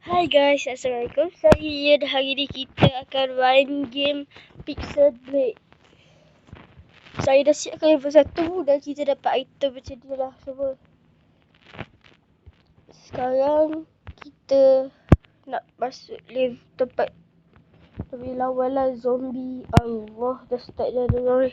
Hai guys, Assalamualaikum. Saya hari ni kita akan main game Pixel Blade. Saya dah siapkan level 1 dan kita dapat item macam ni lah semua. Sekarang kita nak masuk level tempat lebih lawan lah zombie. Allah, dah start dah dengar ni.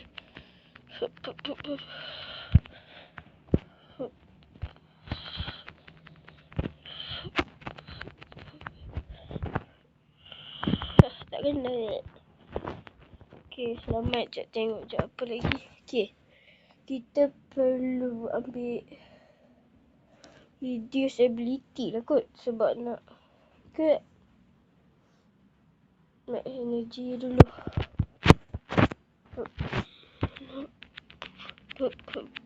Tak kena. Okay, selamat. Sekejap tengok sekejap apa lagi. Okay, kita perlu ambil reduce ability lah kot. Sebab nak ke max energy dulu.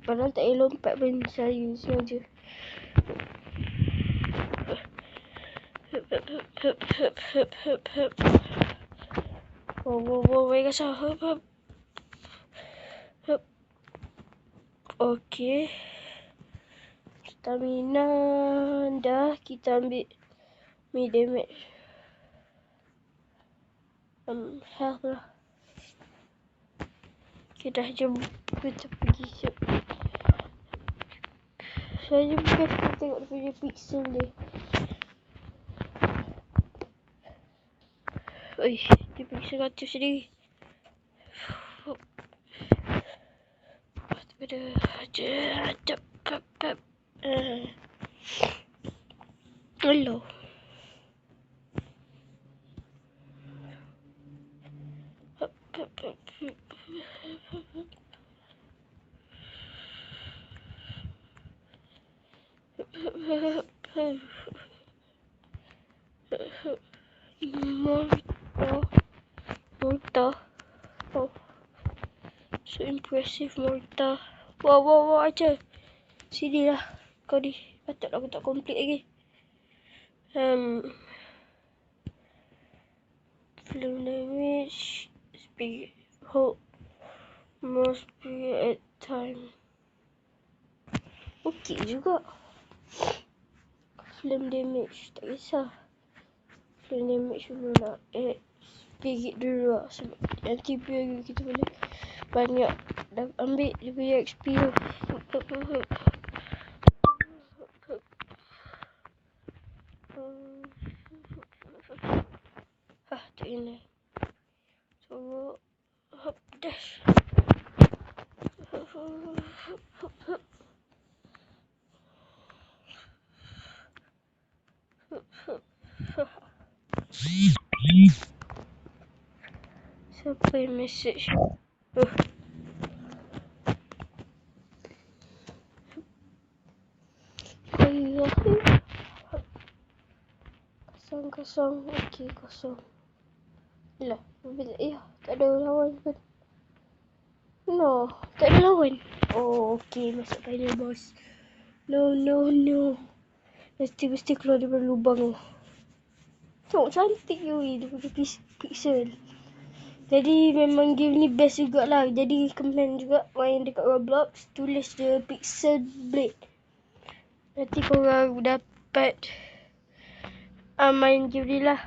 Padahal tak payah lompat pun saya saja. Wow, baik kasar. Okay. Stamina dah, kita ambil mid damage. Health lah. Kita jom kita pergi siap. Saya bukan tengok dia punya pixel dia. Oi, dia pergi 100 sendiri. Hello. Mortar. Oh, so impressive mortar. Wow, aja. Sini lah. Kau ni. Patutlah aku tak complete lagi. Flame damage. Speed. Hold. More speed at time. Okay juga. Flame damage. Tak kisah. Flame damage dulu nak add speed dulu lah. Sebab nanti biar kita boleh banyak ambil dia punya XP tu. Tak kena. So, hop dash. Siapa yang message? Kosong. Okey, kosong. Yalah, tak ada lawan pun. No, tak ada lawan. Oh, okey, masuk final boss. No. Mesti keluar daripada lubang tu. Tengok cantik je dia punya pixel. Jadi memang game ni best jugalah. Jadi komen juga main dekat Roblox, tulis je Pixel Blade. Nanti korang dapat main game ni lah.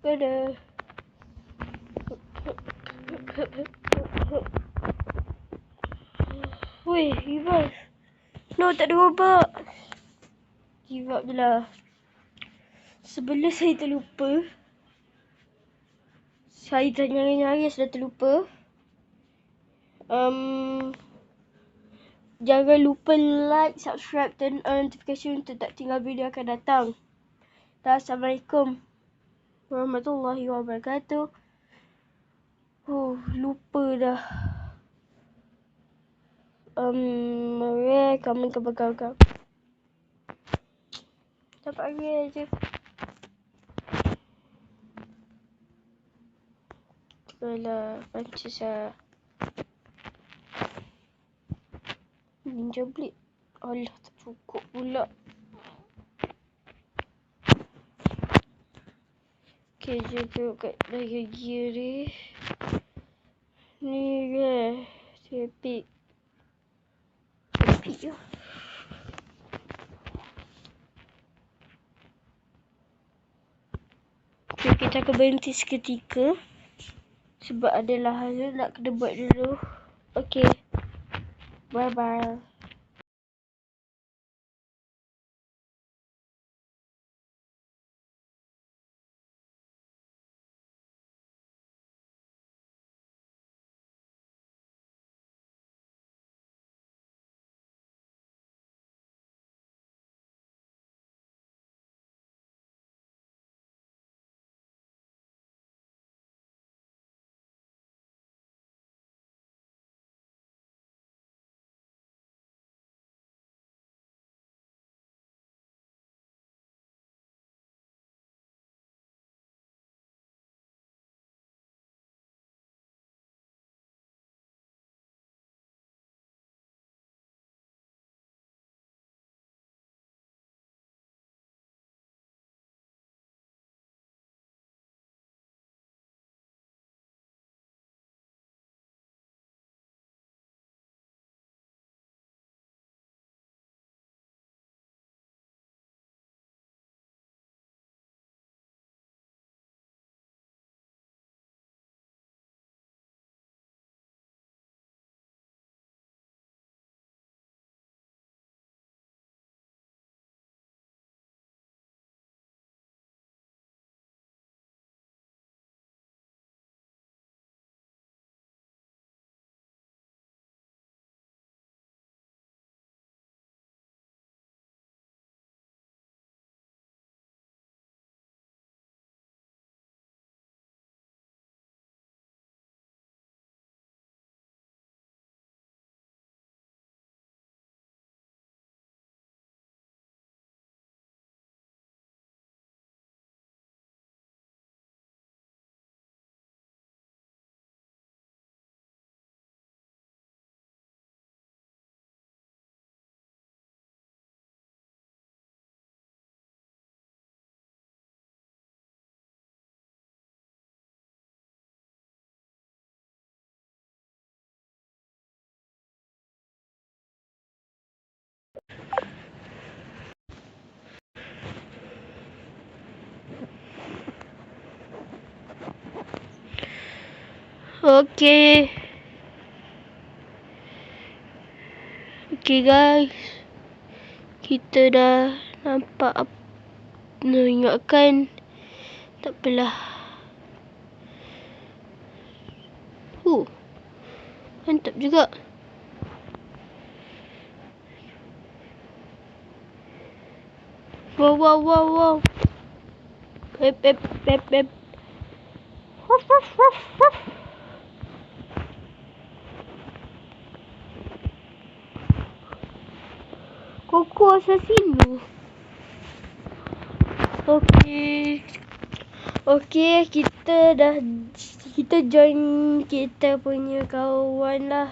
Dadah. Weh, give up. No, tak ada robot. Give up je lah. Sebelum saya terlupa. Saya nyari-nyari sudah terlupa. Jangan lupa like, subscribe, turn on notification untuk tak tinggal video akan datang. Assalamualaikum warahmatullahi wabarakatuh. Oh, lupa dah. Komen ke belakang. Dapat rare je. Alah, pancis lah. Ninja Blade. Alah, tak cukup pula. Okay, je tengok kat bahagian gear ni. Ni rare. Epic lah. Okay, kita akan berhenti seketika. Sebab adalah hal nak kena buat dulu. Okay. Bye-bye. Okay. Okay guys. Kita dah nampak ingatkan. Tak apalah. Mantap juga. Wow. Pep. Huff. Koko assassino. Okay, kita join kita punya kawan lah.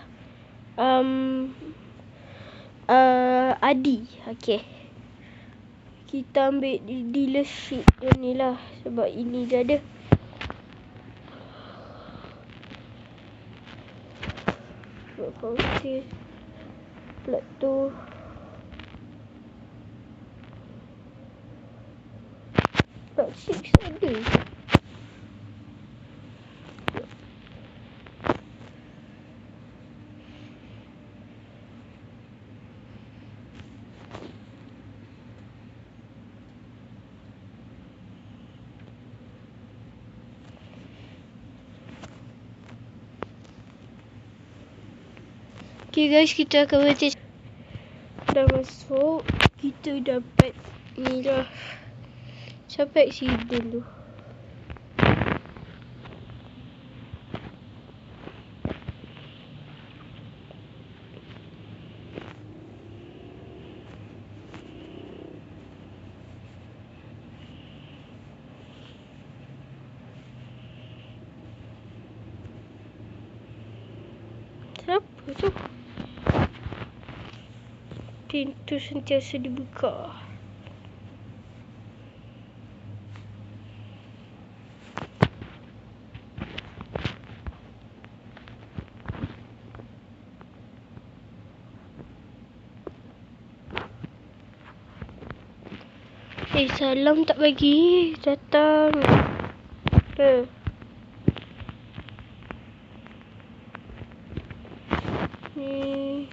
Adi. Okay. Kita ambil dealership yang ni lah. Sebab ini dia ada. Okay. Plat tu. Plat 6 ada. Okay guys, kita akan berhenti. Dah masuk. Kita dapat ni lah. Sampai sini dulu. Siapa tu? Pintu sentiasa dibuka. Salam tak bagi. Datang. Ha. Ni.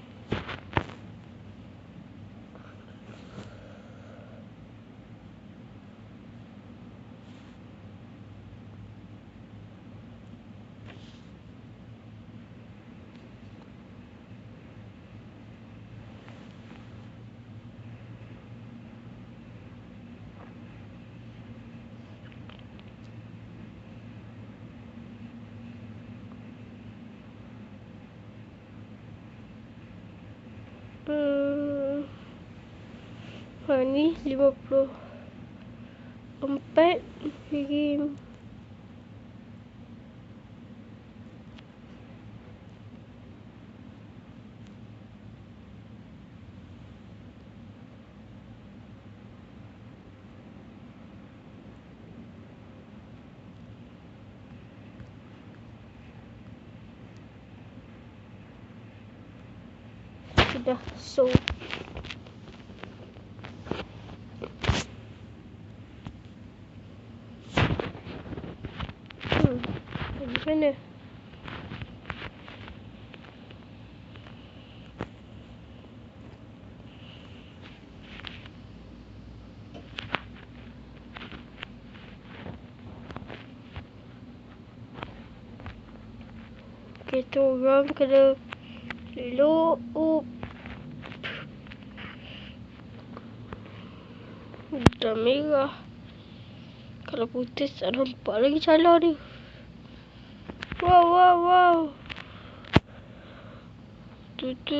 Ni 54 ringgit. Sudah so. Di mana? Kita orang kena elok. Dah merah. Kalau putih tak nampak lagi cala dia. Wow. Tut.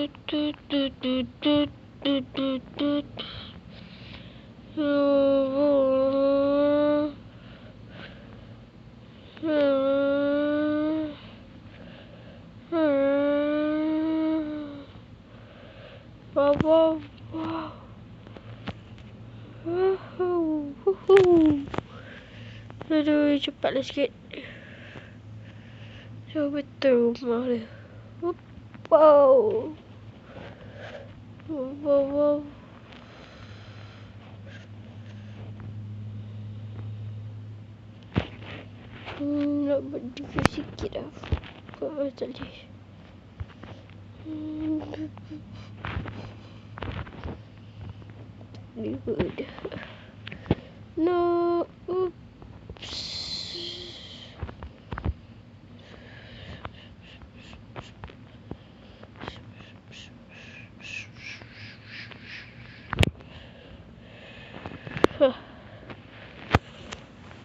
Wow. Aduh, cepatlah sikit. Jauh betul rumah dia. Wow. Nak buat review sikit lah. Tak boleh. Good. No. Oops.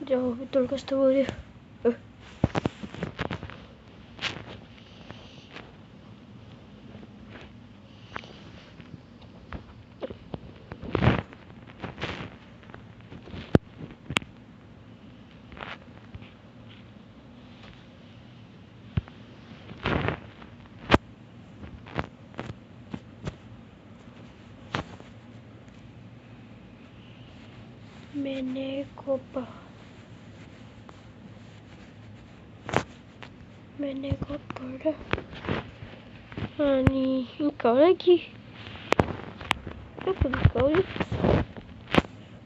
Jauh betul customer dia. Mene kopa dah. Ni kau lagi. Apa kau ni?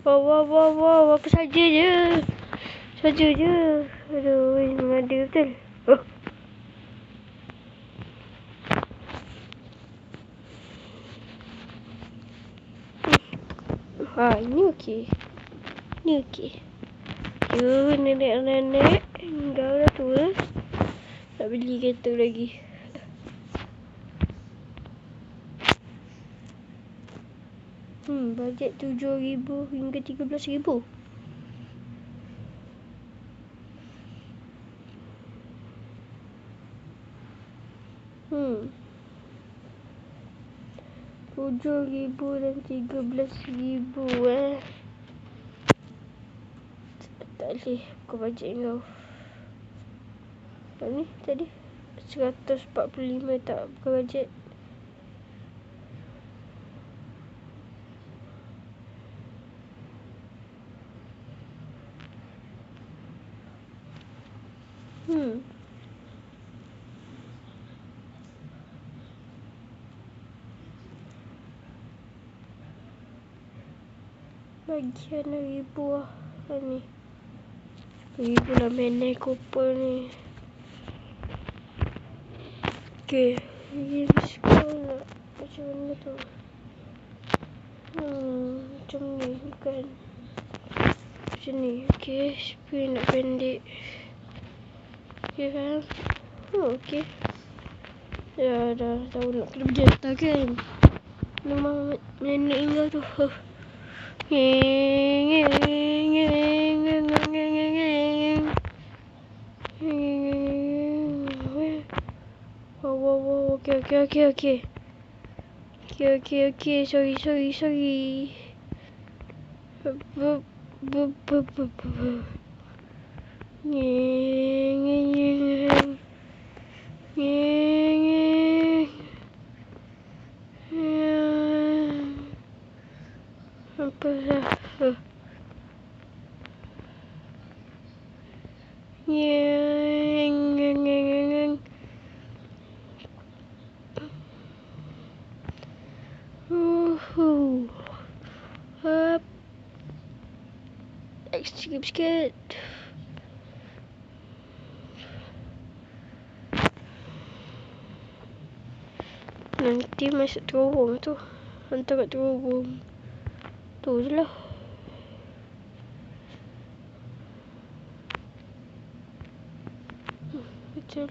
Wow. Apa saja je. Aduh, mengada betul. Ini okey. Nenek. Dah tua. Nak beli kereta lagi. Bajet 7,000 hingga 13,000. Hmm. 7,000 dan 13,000 Tak boleh bukan bajet kau. Ni tadi 145 tak bukan bajet. Bagian dari buah ni. Pergi pula main naik couple ni. Okay. Pergi sekolah. Macam mana tu? Macam ni bukan. Macam ni. Okay. Spring nak pendek. Okay faham? Okay. Ya dah tahu nak kena berjata kan. Memang nenek tinggal tu. Wow. Okay. Sorry. Apa dah? Sikit. Nanti masuk terowong tu. Hantar kat terowong. Tu je lah. Betul.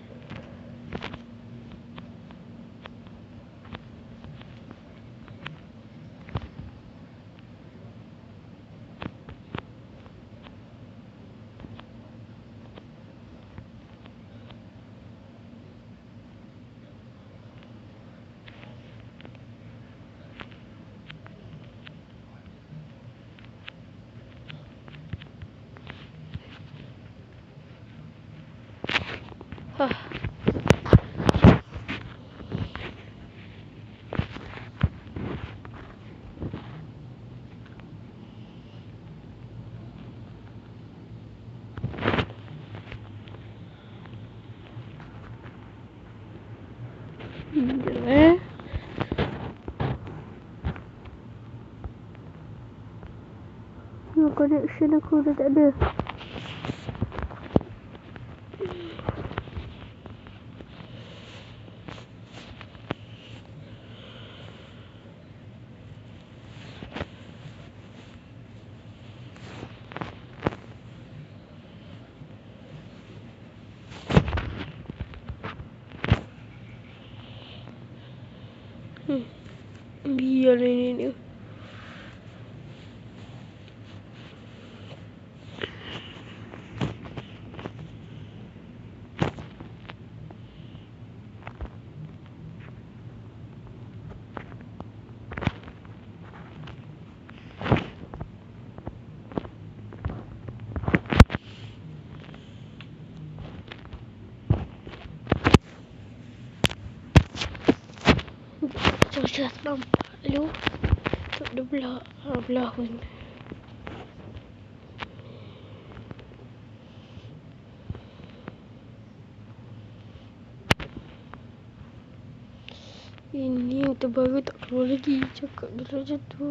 Connection aku dah tak ada. Biar ini. Macam nampak lu. Tak ada belah pun. Ini yang terbaru tak keluar lagi. Cakap dulu macam tu.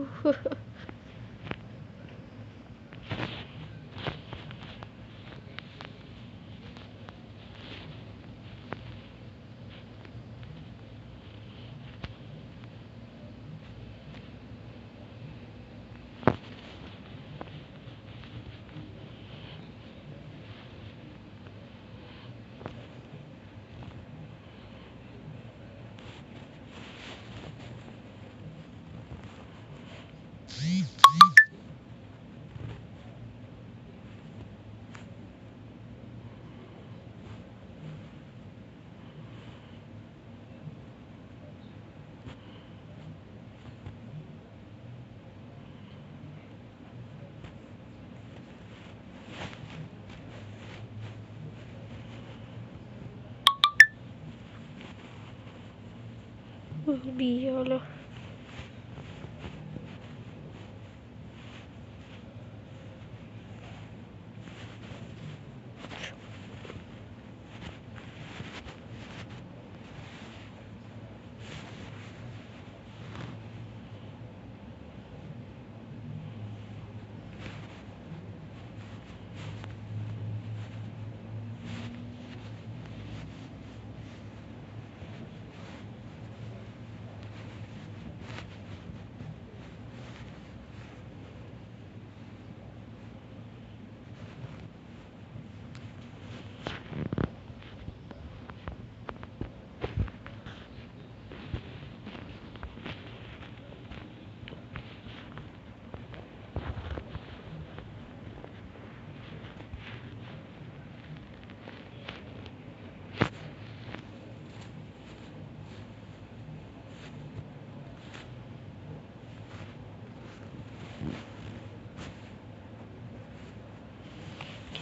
Biarlah.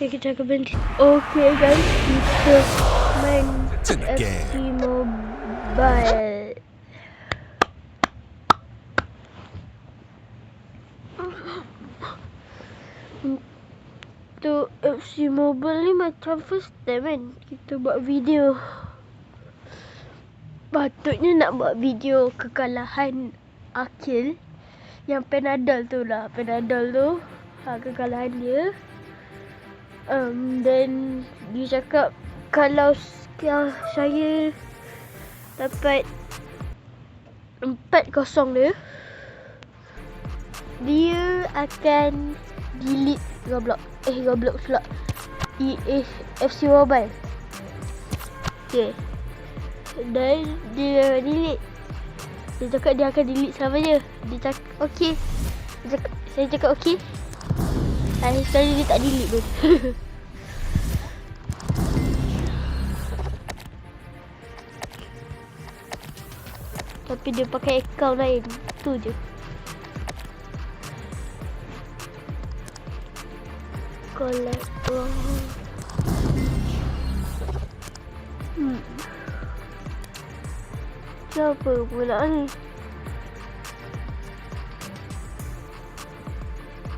Okay, kita akan berhenti. Okay guys, kita main FC Mobile. Untuk FC Mobile ni macam first time kan kita buat video. Patutnya nak buat video kekalahan Akil yang Panadol tu lah. Panadol tu kekalahan dia. Then dia cakap kalau saya dapat 4-0 dia akan delete Roblox pula. FC Mobile. Okay. Dan dia delete. Dia cakap dia akan delete selamanya. Dia cakap okey. Saya cakap okey. Sekali dia tak delete pun. Tapi dia pakai account lain. Tu je. Collect. Siapa pula ni?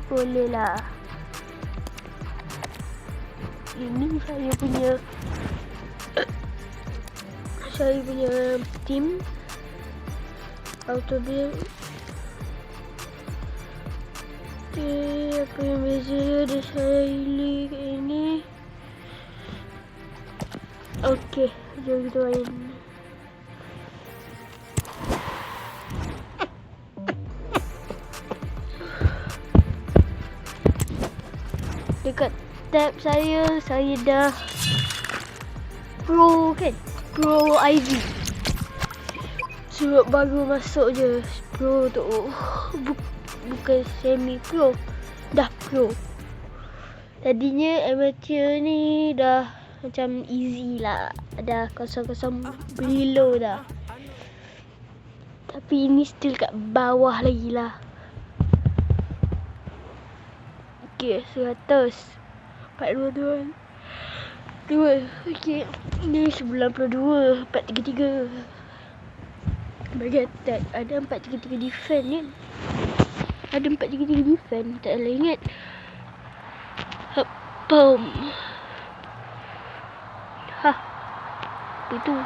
Boleh lah. Ini saya punya team auto build. Okay, apa yang beza dia saya pilih ini. Okay, jom kita main. Dekat tab saya dah Pro kan? Pro ID. Surat baru masuk je. Pro tu bukan semi pro. Dah pro. Tadinya amateur ni dah macam easy lah. Dah 0-0 below dah. Tapi ini still kat bawah lagi lah. Okay, 100. 422. Okay. Ni 92. 433. Bagi attack. Ada 433 defend kan? Ada 433 defend. Tak salah ingat. Boom. Apa tu?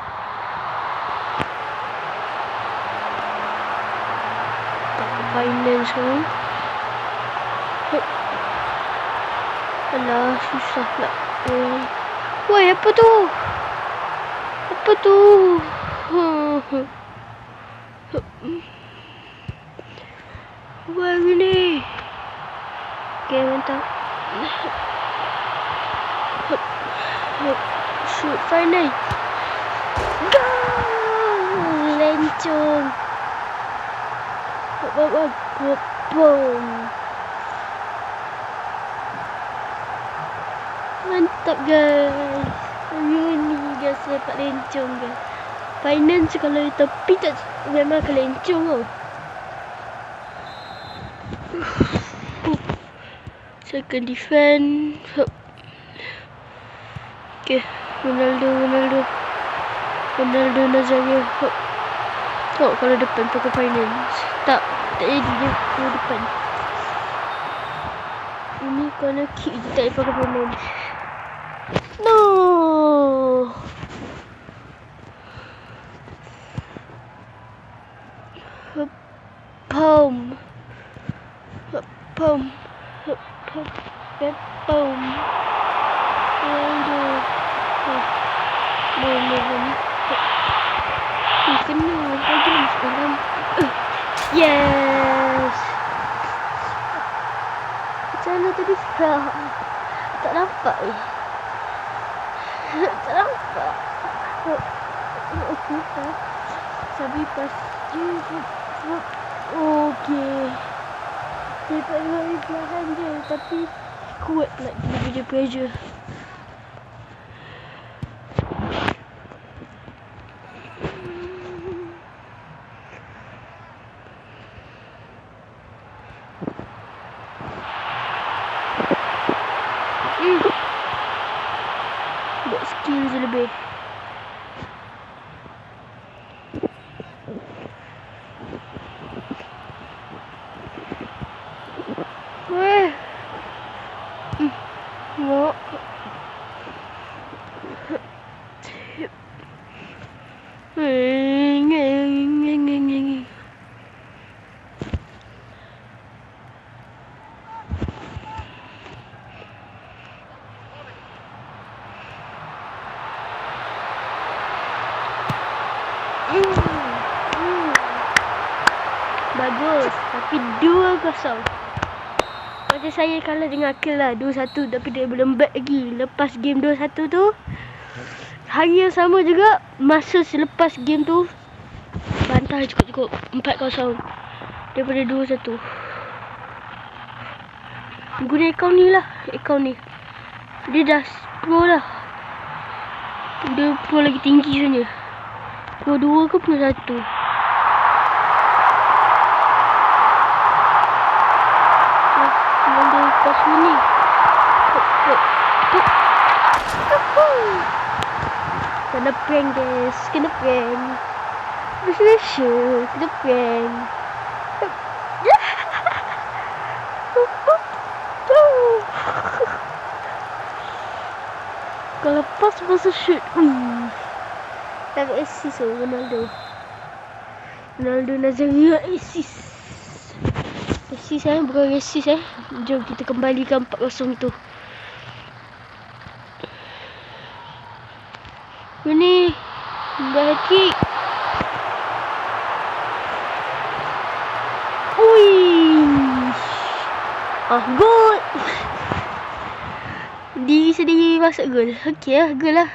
Tak finance kan? Alah, susah pula. Woi, apa tu? Apa tu? Wah, gini. Okay, mantap. Shoot, final. Goal! Lencong. Boom. Mantap guys. Ini guys dapat lencong guys. Finance kalau di tepi tak memang akan lencong tau. Second defend. Okay, Ronaldo Nazario. Tengok kalau depan pakai finance. Tak jadi dia ke depan. Ini corner kick je tak pakai finance. No. Boom. Yes. Macam mana tadi? Tak nampak ni. Tak nampak. Sambil pas. Okay. Dia tak lari perlahan je. Tapi kuat pula dia punya pressure. lebih. Weh. Tengok. Bagus. Tapi 2-0. Macam saya kalah dengan Akil lah 2-1. Tapi dia belum back lagi. Lepas game 2-1 tu, hari yang sama juga, masa selepas game tu, bantai cukup-cukup 4-0 daripada 2-1. Guna akaun ni lah. Akaun ni dia dah pro lah. Dia pro lagi tinggi sebenarnya. Pro 2 ke pro 1. Dia lepas ni. Kena prank guys. Kena prank. Bersyukur. Kena prank. Kalau pas masa shoot. Tak assist Ronaldo. Ronaldo Nazaria assist. Assist bukan assist Jom kita kembalikan 4-0 tu. Ini dah hat-trick. Ui. Gol. Diri sendiri masuk gol. Okey lah, gol lah.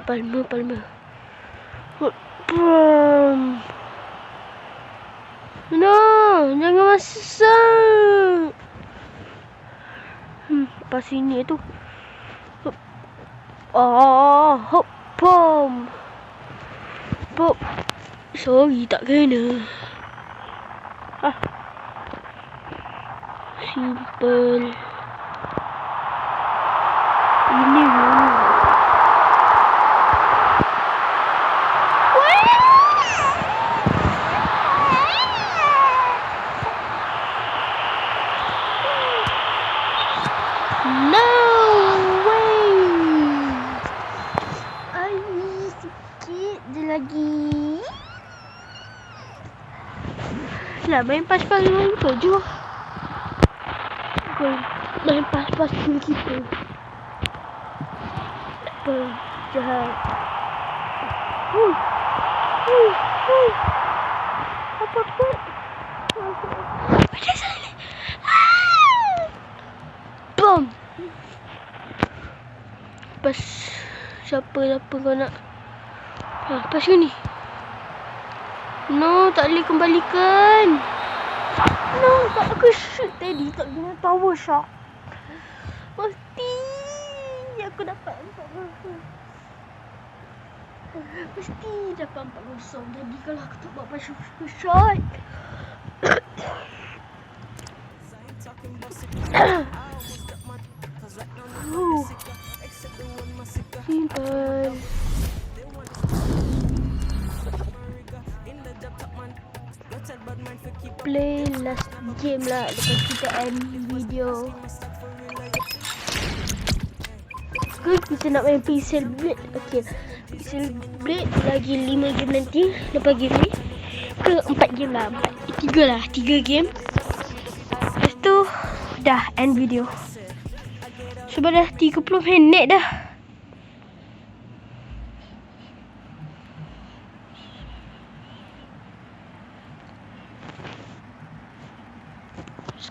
Palma. No, jangan masuk. Pas sini tu. Hop, pom. Pop. Sorry, tak kena. Simple. Ini no way. Sikit je lagi. Lah main pas-pas dengan kita je. Main pas-pas dengan kita. Jahat. Apa? Macam sana. Bom. Pas siapa kau nak? Pas ni. No, tak boleh kembalikan. No, tak aku shoot tadi. Tak guna power shot. Mesti aku dapat 4-0. Mesti dapat 4-0. Jadi kalau aku tak buat power shot. Simple. Play last game lah. Lepas kita end video. Kita nak main Pixel Blade. Okay, Pixel Blade lagi 5 game nanti. Lepas game ni ke 4 game lah. 3 game. Lepas tu dah end video. Sebab dah 30 minit dah.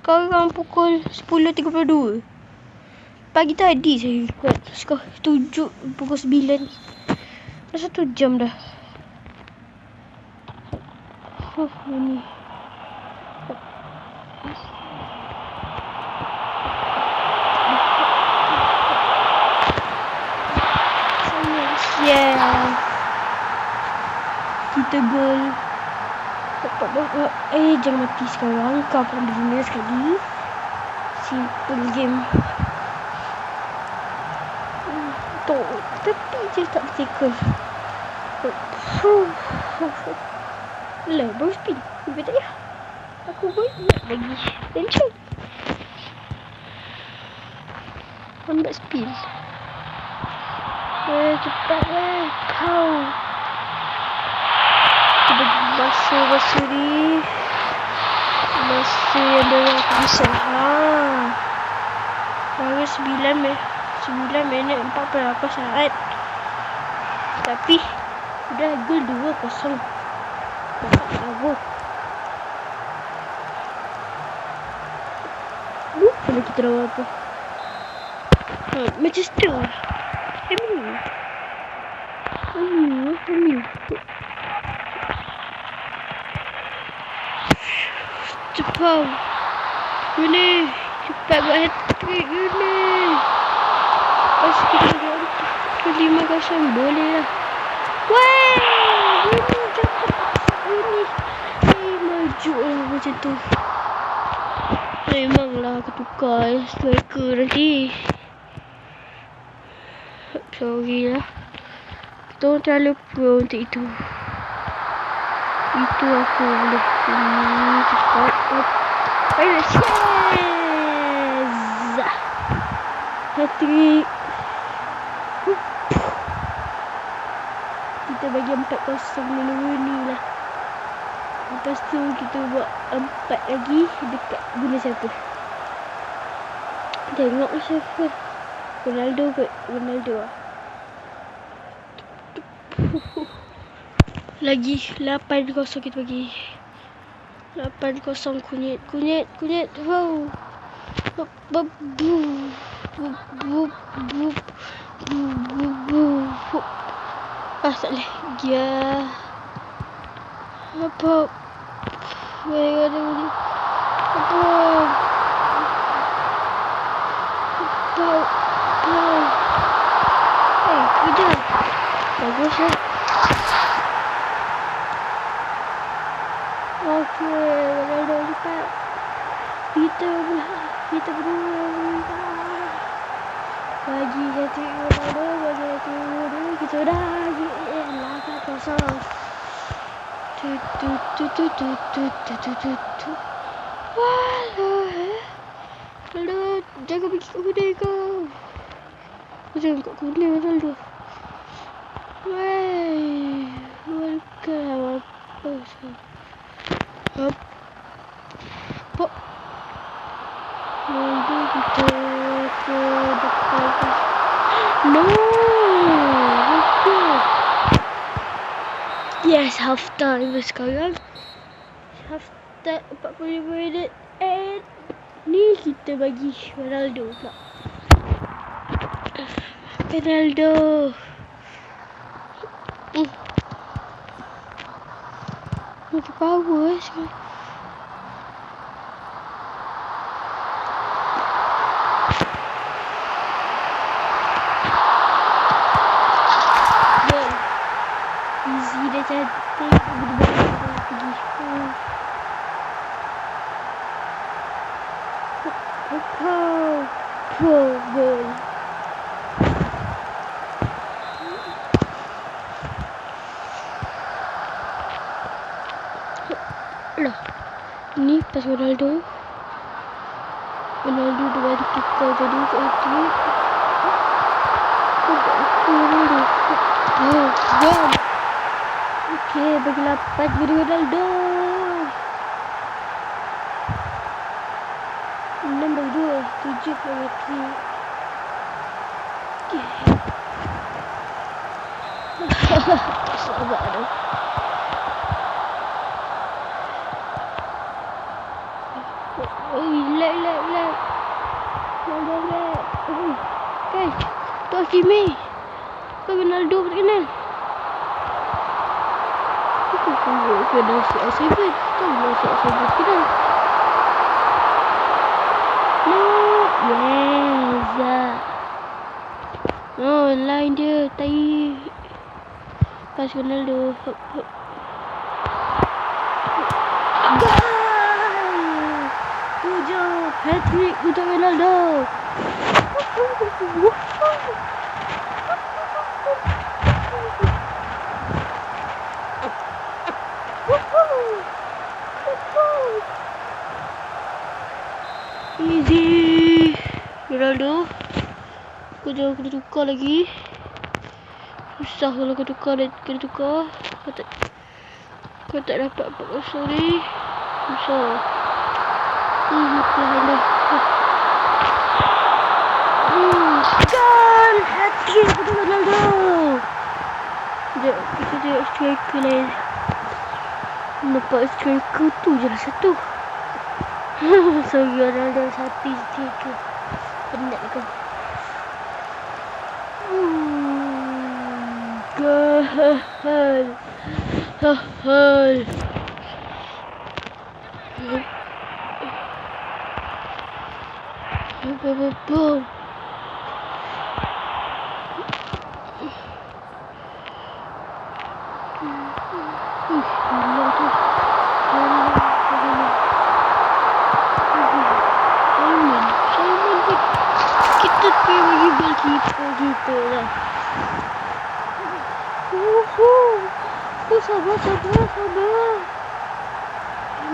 Sekarang pukul 10.32. Pagi tadi saya record. Sekarang pukul 9. Dah 1 jam dah. Ini. Yeah. Kita gol. Jangan mati sekarang. Kau akan berguna sekali. Simple game. jatuh. Tapi je tak bertikul. Lah, baru spin. Dia tak payah. Aku buat lagi. Tension. Lambat spin. Cepat lah. Kau. Kita bagi masa ni. Masa yang dah aku bisa. Baru 9 minit 48 saat. Tapi dah gol 2-0. Dapat aku. Lupa kita dah apa. Manchester. MU. Cepat. Gini. Cepat buat hat-trick gini. Pas kita dapat 5-0 boleh lah. Weh. Gini cepat. Gini. Maju lah macam tu. Memanglah aku tukar striker nanti. Sorry lah. Kita orang terlalu pro untuk itu. Itu aku boleh cepat. Yes! Hat-trick. Kita bagi 4-0 dulu ni lah. Lepas tu kita buat 4 lagi dekat guna siapa. Tengok siapa. Ronaldo kot. Ronaldo lah. Lagi 8-0 kita bagi. 8-0 kunyit. Wow. Tak boleh. Ya. Apa? Kejar. Bagus lah. Okey, Ronaldo cepat. Kita berdua. Bagi hat-trick Ronaldo, kita dah lagi 8-0. Walau, jangan pergi kat kuda kau. Jangan kat kuda Ronaldo. Wey, welcome apa sah? Pop. Ronaldo kita ke depan. No. Yes, half time sekarang. Half time 45 minit. And ni kita bagi Ronaldo pula. Ronaldo. Macam power sekarang. Easy dah cantik. Pergi. Gol. Lah. Ni pas Ronaldo dengan kita jadi itu. Ronaldo. Gol. Okey, bagi 8 bagi Ronaldo. 6 bagi 2, 7 bagi 3. Sabar dah. Lag. Guys, tu Hakimi. Kau Ronaldo tak kenal. Kenal CR7. Kau kenal CR7 kenal. No. Yes. Oh, line dia. Tai. Pas Ronaldo. Hat-trick untuk Ronaldo. Easy. Ronaldo. Kau jangan kena tukar lagi. Susah kalau kau kena tukar. Kau tak dapat 4-0 ni. Susah. Perlahan dah. Gol! Hat-trick kepada Ronaldo. Sekejap, kita tengok striker lain. Nampak striker tu je lah satu. Sorry, Ronaldo satu striker. Penat kan. Gol. Boom. Kita pergi goalkeeper kita lah. Sabar.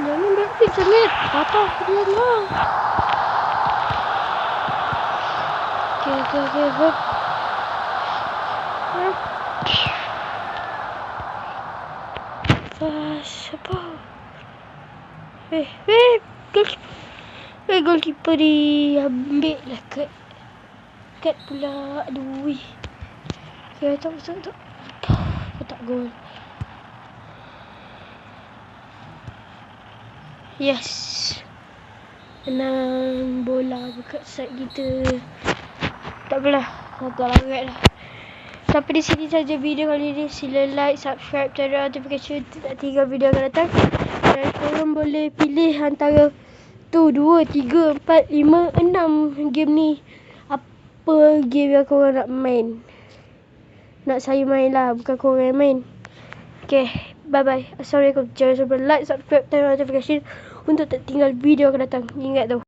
Jangan backflip sangat. Patah dia lah. Okay. Sabar. Goalkeeper diambil lah kat pula. Aduh. Okay, tak. Tak gol. Yes. Menang bola dekat side kita. Tak apalah. Agak larat lah. Sampai di sini saja video kali ini. Sila like, subscribe, turn on notification. Tak tinggal video akan datang. Dan korang boleh pilih antara 2, 3, 4, 5, 6 game ni. Apa game yang korang nak main. Nak saya main lah. Bukan korang yang main. Okay. Bye-bye. Assalamualaikum. Jangan lupa like, subscribe, turn on notification untuk tak tinggal video akan datang. Ingat tu.